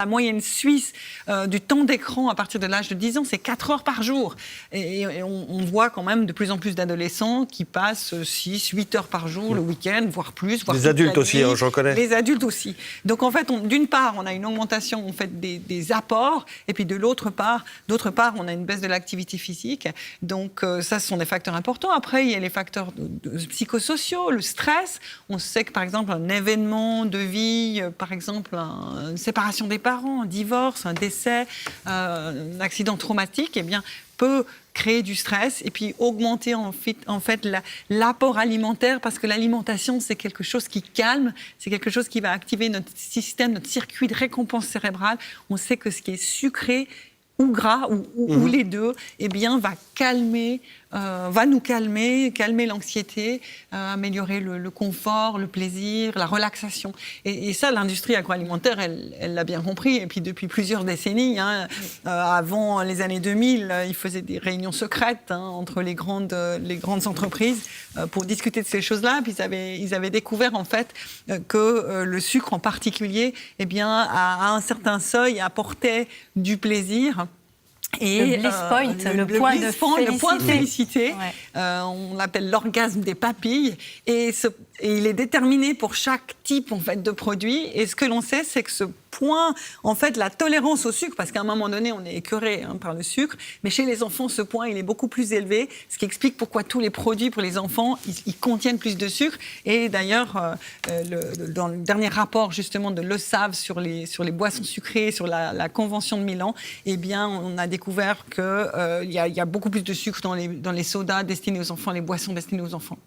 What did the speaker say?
La moyenne suisse du temps d'écran à partir de l'âge de 10 ans, c'est 4 heures par jour. Et on voit quand même de plus en plus d'adolescents qui passent 6, 8 heures par jour le week-end, voire plus. Voire les adultes aussi, hein, j'en connais. Les adultes aussi. Donc en fait, d'une part, on a une augmentation en fait, des apports, et puis d'autre part, on a une baisse de l'activité physique. Donc ça, ce sont des facteurs importants. Après, il y a les facteurs psychosociaux, le stress. On sait que par exemple, un événement de vie, par exemple, une séparation des parents, un divorce, un décès, un accident traumatique, eh bien, peut créer du stress et puis augmenter en fait l'apport alimentaire, parce que l'alimentation, c'est quelque chose qui calme, c'est quelque chose qui va activer notre système, notre circuit de récompense cérébrale. On sait que ce qui est sucré ou gras, ou les deux, eh bien, va nous calmer l'anxiété, améliorer le confort, le plaisir, la relaxation. Et ça, l'industrie agroalimentaire, elle l'a bien compris. Et puis, depuis plusieurs décennies, avant les années 2000, ils faisaient des réunions secrètes entre les grandes entreprises pour discuter de ces choses-là. Puis, ils avaient découvert, en fait, que le sucre, en particulier, eh bien, à un certain seuil, apportait du plaisir. Et le bliss point, le point de félicité, ouais. On l'appelle l'orgasme des papilles, et il est déterminé pour chaque type en fait de produit. Et ce que l'on sait, c'est que ce point, en fait, la tolérance au sucre, parce qu'à un moment donné, on est écœuré par le sucre, mais chez les enfants, ce point, il est beaucoup plus élevé, ce qui explique pourquoi tous les produits pour les enfants, ils contiennent plus de sucre. Et d'ailleurs, dans le dernier rapport justement de l'ESAV sur les boissons sucrées, sur la Convention de Milan, eh bien, on a découvert qu'il y a beaucoup plus de sucre dans les sodas destinés aux enfants, les boissons destinées aux enfants.